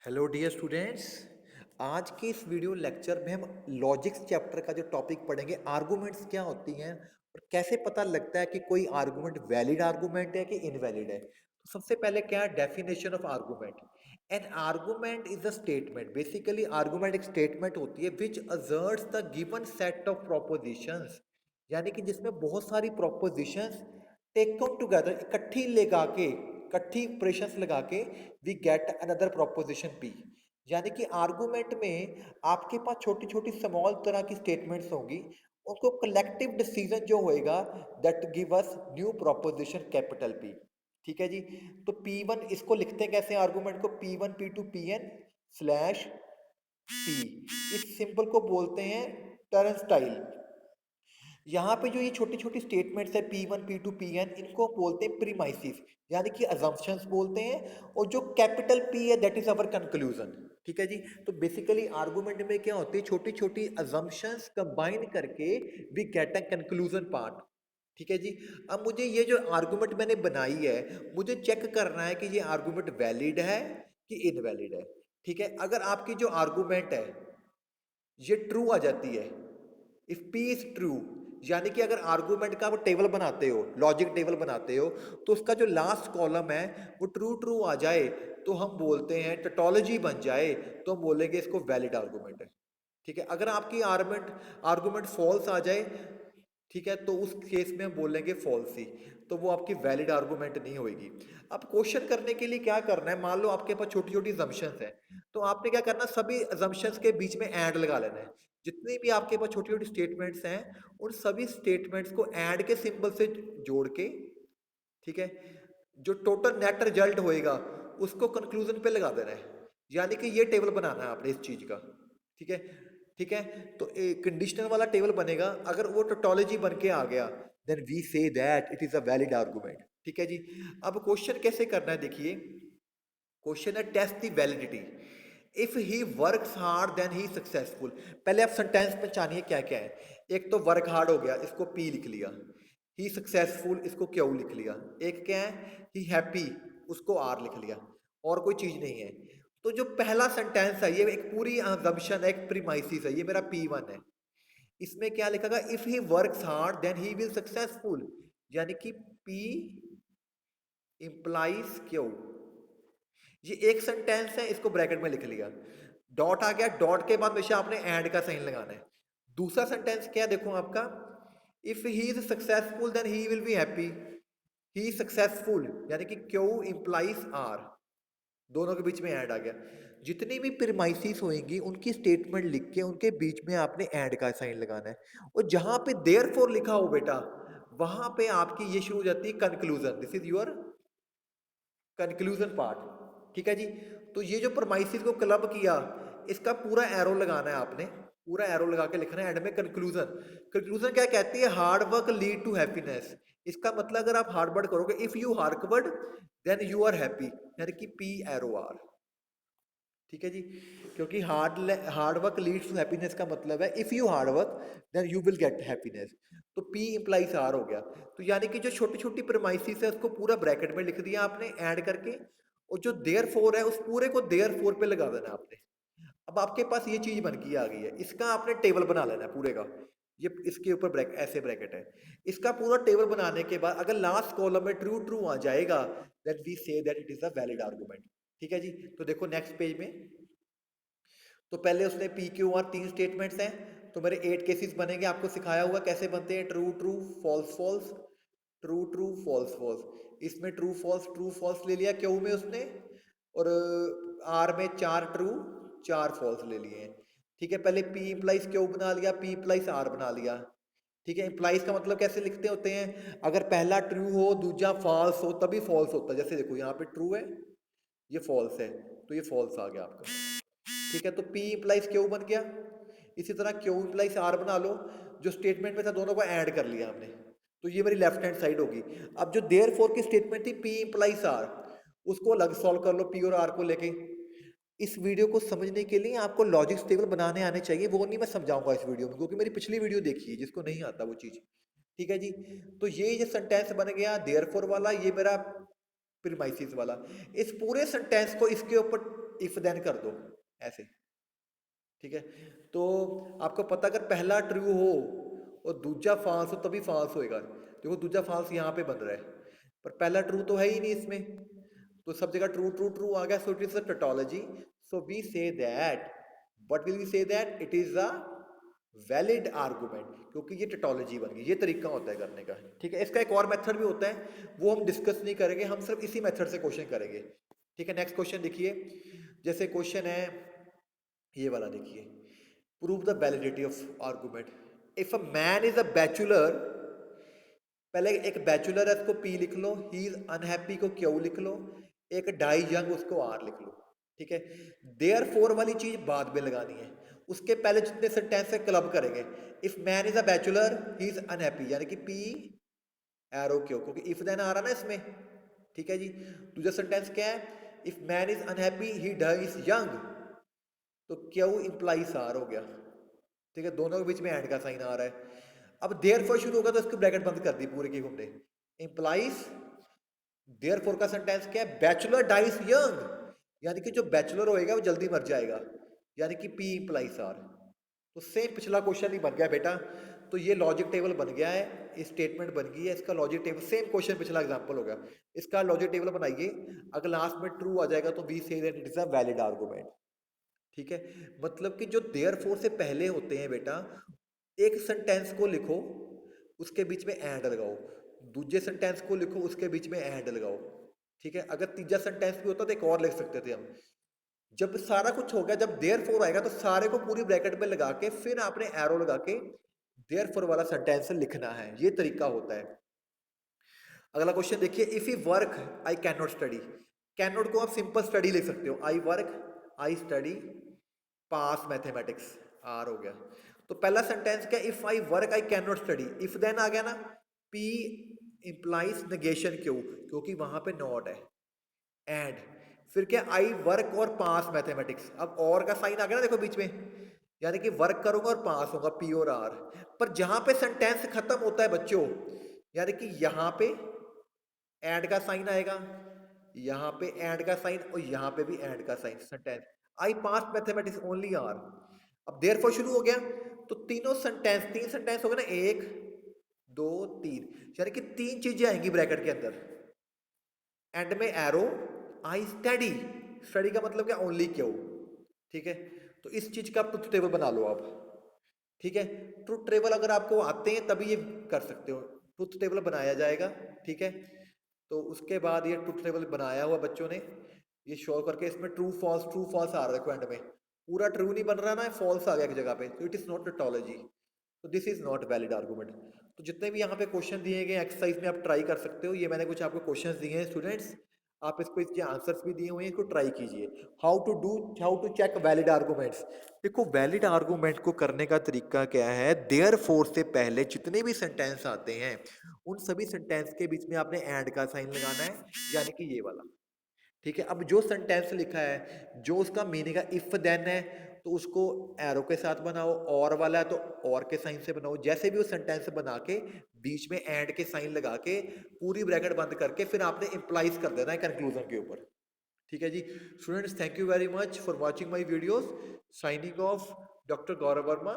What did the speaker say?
Hello dear students. आज के इस वीडियो लेक्चर में हम लॉजिक्स चैप्टर का जो टॉपिक पढ़ेंगे, आर्गुमेंट्स क्या होती हैं और कैसे पता लगता है कि कोई आर्गुमेंट वैलिड आर्गुमेंट है कि इनवैलिड है। तो सबसे पहले क्या है definition of argument. An argument is a statement. Basically argument एक स्टेटमेंट होती है which asserts the given set of propositions, यानी कि जिसमें बहुत सारी प्रोपोजिशंस टेकन टुगेदर इकट्ठी लगा के, इकट्ठी ऑपरेशंस लगा के we get another proposition P. यानी कि आर्गुमेंट में आपके पास छोटी छोटी स्मॉल तरह की स्टेटमेंट्स होंगी, उनको कलेक्टिव डिसीजन जो होएगा that give us new proposition capital P. ठीक है जी। तो पी वन इसको लिखते हैं कैसे आर्गुमेंट को, P one P two P N slash P. इस सिंबल को बोलते हैं टर्न स्टाइल। यहाँ पे जो ये छोटी छोटी स्टेटमेंट्स है P1 P2 Pn, इनको बोलते हैं प्रीमाइसिस, यानी कि अजम्पशंस बोलते हैं। और जो कैपिटल P है दैट इज अवर कंक्लूजन। ठीक है जी। तो बेसिकली आर्गुमेंट में क्या होती है, छोटी छोटी अजम्पशंस कंबाइन करके we get a conclusion part. ठीक है जी। अब मुझे ये जो आर्गुमेंट मैंने बनाई है, मुझे चेक करना है कि ये आर्गुमेंट वैलिड है कि इनवैलिड है। ठीक है। अगर आपकी जो आर्गुमेंट है ये ट्रू आ जाती है, इफ पी इज ट्रू, यानी कि अगर आर्गुमेंट का वो टेबल बनाते हो, लॉजिक टेबल बनाते हो, तो उसका जो लास्ट कॉलम है वो ट्रू ट्रू आ जाए तो हम बोलते हैं, टोटोलॉजी बन जाए तो हम बोलेंगे इसको वैलिड आर्गुमेंट है। ठीक है। अगर आपकी आर्गुमेंट आर्गुमेंट फॉल्स आ जाए, ठीक है, तो उस केस में हम बोलेंगे फॉल्स ही, तो वो आपकी वैलिड आर्गुमेंट नहीं होगी। अब क्वेश्चन करने के लिए क्या करना है, मान लो आपके पास छोटी छोटी assumptions है, तो आपने क्या करना, सभी assumptions के बीच में एंड लगा लेना है। जितनी भी आपके पास छोटी छोटी स्टेटमेंट्स हैं, उन सभी स्टेटमेंट्स को एंड के सिंबल से जोड़ के, ठीक है, जो टोटल नेट रिजल्ट होएगा उसको कंक्लूजन पे लगा देना है। यानी कि ये टेबल बनाना है आपने इस चीज का। ठीक है। ठीक है। तो एक कंडीशनल वाला टेबल बनेगा, अगर वो टोटोलॉजी बन के आ गया then we say that it is a valid argument. ठीक है जी। अब क्वेश्चन कैसे करना है, देखिए क्वेश्चन है test the validity. If he works hard then he successful. पहले आप सेंटेंस में जानिए क्या क्या है। एक तो वर्क हार्ड हो गया, इसको पी लिख लिया। ही सक्सेसफुल, इसको क्यू लिख लिया। एक क्या है, ही हैप्पी, उसको आर लिख लिया। और कोई चीज नहीं है। तो जो पहला सेंटेंस है ये एक पूरी assumption है, एक प्रीमाइसिस है, ये मेरा P1 है। इसमें क्या लिखा, if he works hard then he will successful, यानी कि P इंप्लाइज क्यू। ये एक सेंटेंस है, इसको ब्रैकेट में लिख लिया। डॉट आ गया, डॉट के बाद हमेशा आपने एंड का साइन लगाना है। दूसरा सेंटेंस क्या देखो आपका, if he is successful then he will be happy. He successful यानी कि क्यू इंप्लाइज आर, दोनों के बीच में ऐड आ गया। जितनी भी प्रीमाइसिस होंगी उनकी स्टेटमेंट लिख के उनके बीच में आपने ऐड का साइन लगाना है। और जहां पे देयरफॉर लिखा हो बेटा, वहां पे आपकी ये शुरू हो जाती है conclusion, this is your conclusion part. ठीक है जी। तो ये जो प्रोमाइसिस को क्लब किया, इसका पूरा एरो लगाना है आपने, पूरा एरो लगा के लिखना है एंड में कंक्लूजन। कंक्लूजन क्या कहती है, hard work lead to happiness. इसका मतलब अगर आप हार्ड वर्क करोगे, if you hard work then you are happy, यानी कि पी एरो आर। ठीक है जी। क्योंकि hard work leads to happiness का मतलब है if you hard work then you will get happiness. तो पी इंप्लाइज आर हो गया। तो यानी कि जो छोटी छोटी प्रोमाइसिस है उसको पूरा ब्रैकेट में लिख दिया आपने ऐड करके, और जो देयर फोर है उस पूरे को देयर फोर पे लगा देना आपने। अब आपके पास ये चीज बन के आ गई है, इसका आपने टेबल बना लेना है पूरे का। ये इसके ऊपर ऐसे ब्रैकेट है। इसका पूरा टेबल बनाने के बाद अगर लास्ट कॉलम में ट्रू ट्रू आ जाएगा then we say that it is a valid argument. ठीक है जी। तो देखो नेक्स्ट पेज में, तो पहले उसने पी क्यू आर तीन स्टेटमेंट्स हैं, तो मेरे 8 केसेस बनेंगे, आपको सिखाया हुआ कैसे बनते हैं, true true false false, true true false false. इसमें ट्रू फॉल्स ले लिया क्यू में उसने, और आर में 4 ट्रू 4 फॉल्स ले लिए हैं। ठीक है। पहले पी इंप्लाइज क्यू बना लिया, पी इंप्लाइज आर बना लिया। ठीक है। इंप्लाइज का मतलब कैसे लिखते होते हैं, अगर पहला ट्रू हो दूसरा फॉल्स हो तभी फॉल्स होता है। जैसे देखो यहाँ पे ट्रू है, ये फॉल्स है, तो ये फॉल्स आ गया आपका। ठीक है। तो P इंप्लाइज क्यू बन गया। इसी तरह क्यू इंप्लाइज आर बना लो, जो स्टेटमेंट में था दोनों को ऐड कर लिया हमने, तो ये मेरी लेफ्ट हैंड साइड होगी। अब जो देयर फोर की स्टेटमेंट थी P इंप्लाइज आर, उसको अलग सॉल्व कर लो P और R को लेके। इस वीडियो को समझने के लिए आपको लॉजिक्स टेबल बनाने आने चाहिए, वो नहीं मैं समझाऊंगा इस वीडियो में, क्योंकि मेरी पिछली वीडियो देखिए जिसको नहीं आता वो चीज। ठीक है जी। तो ये जो सेंटेंस बन गया फोर वाला, ये मेरा प्रीमाइसिस वाला। इस पूरे सेंटेंस को इसके ऊपर इफ देन कर दो ऐसे, ठीक है। तो आपको पता अगर पहला ट्रू हो और दूजा फॉल्स हो तभी फॉल्स होएगा। देखो दूजा फॉल्स यहाँ पे बन रहा है, पर पहला ट्रू तो है ही नहीं इसमें, तो सब जगह ट्रू ट्रू ट्रू आ गया, so it is a tautology. So we say that, what will we say that, it is a valid argument, क्योंकि ये टोटोलॉजी बन गई। ये तरीका होता है करने का, ठीक है। इसका एक और मेथड भी होता है, वो हम डिस्कस नहीं करेंगे, हम सिर्फ इसी मेथड से क्वेश्चन करेंगे, ठीक है। नेक्स्ट क्वेश्चन देखिए, जैसे क्वेश्चन है ये वाला, देखिए, prove the validity of argument. If a man is a bachelor, पहले एक बैचलर है उसको पी लिख लो, ही इज अनहैप्पी को क्यू लिख लो, एक डाई यंग उसको आर लिख लो, ठीक है। देयर फोर वाली चीज बाद में लगानी है, उसके पहले जितने सेंटेंस है क्लब करेंगे। If man is a bachelor he is unhappy, यानी कि पी एरो क्यू, क्योंकि इफ देन आ रहा ना इसमें, ठीक है जी। दूसरा सेंटेंस क्या है, if man is unhappy he is young, तो क्यू इंप्लाइज आर हो गया, ठीक है। दोनों के बीच में एंड का साइन आ रहा है। अब देयर फॉर शुरू होगा तो इसकी ब्रैकेट बंद कर दी पूरे की हमने, इंप्लाइज देयर फॉर का सेंटेंस क्या है, बैचलर डाइज यंग, यानी कि जो बैचलर होएगा वो जल्दी मर जाएगा, यानी कि पी इंप्लाइज आर। तो सेम पिछला क्वेश्चन ही बन गया बेटा, तो ये लॉजिक टेबल बन गया है, ये स्टेटमेंट बन गई है, इसका लॉजिक टेबल सेम क्वेश्चन पिछला एग्जांपल हो गया, इसका लॉजिक टेबल बनाइए। अगर लास्ट में ट्रू आ जाएगा तो we say that it is a valid argument, ठीक है। मतलब कि जो देयर फोर से पहले होते हैं बेटा, एक सेंटेंस को लिखो उसके बीच में एंड लगाओ, दूसरे सेंटेंस को लिखो उसके बीच में एंड लगाओ, ठीक है। अगर तीसरा सेंटेंस भी होता तो एक और लिख सकते थे हम। जब सारा कुछ हो गया, जब देयर फोर आएगा तो सारे को पूरी ब्रैकेट में लगा के फिर आपने एरो लगा के देयर फोर वाला सेंटेंस लिखना है, ये तरीका होता है। अगला क्वेश्चन देखिए, if you work I can not study, can not को आप सिंपल स्टडी लिख सकते हो, I work I study pass mathematics, R हो गया। तो पहला सेंटेंस क्या, if I work I can not study, if then आ गया ना, पी इंप्लाइज नेगेशन क्यों, क्योंकि वहां पे नॉट है, एंड फिर क्या, आई वर्क और पास मैथमेटिक्स, अब और का साइन आ गया ना देखो बीच में, यानी कि वर्क करूंगा और पास होगा, पी और आर। पर जहां पे सेंटेंस खत्म होता है बच्चों, यानी कि यहां पे एंड का साइन आएगा, यहां पे एंड का साइन और यहां पे भी एंड का sign, sentence I pass mathematics only R. अब देयरफॉर शुरू हो गया तो तीनों सेंटेंस, तीन सेंटेंस हो गए ना, एक दो तीन, यानी कि तीन चीजें आएंगी ब्रैकेट के अंदर, एंड में एरो, आई स्टडी, स्टडी का मतलब क्या, ओनली क्यों, ठीक है। तो इस चीज का ट्रुथ टेबल बना लो आप, ठीक है। ट्रुथ टेबल अगर आपको आते हैं तभी ये कर सकते हो, ट्रुथ टेबल बनाया जाएगा, ठीक है। तो उसके बाद ये ट्रुथ टेबल बनाया हुआ बच्चों ने, ये शो करके इसमें ट्रू फॉल्स आ रहा है एंड में, पूरा ट्रू नहीं बन रहा ना, फॉल्स आ गया एक जगह पे, तो इट इज नॉट टोटोलॉजी, तो this is not valid argument. तो जितने भी यहाँ पे क्वेश्चन दिए गए एक्सरसाइज में आप ट्राई कर सकते हो, ये मैंने कुछ आपको क्वेश्चंस दिए हैं स्टूडेंट्स, आप इसको इसके आंसर्स भी दिए हुए हैं, इसको ट्राई कीजिए। How to check valid arguments. देखो वैलिड आर्गूमेंट को करने का तरीका क्या है, देयर फोर से पहले जितने भी सेंटेंस आते हैं उन सभी सेंटेंस के बीच में आपने एंड का साइन लगाना है, यानी कि ये वाला, ठीक है। अब जो सेंटेंस लिखा है जो उसका मीनिंग है इफ देन है, तो उसको एरो के साथ बनाओ, और वाला है तो और के साइन से बनाओ, जैसे भी वो सेंटेंस बना के बीच में एंड के साइन लगा के पूरी ब्रैकेट बंद करके फिर आपने इंप्लाइज कर देना है कंक्लूजन के ऊपर, ठीक है जी। Students thank you very much for watching my videos, signing off doctor Gaurav Verma.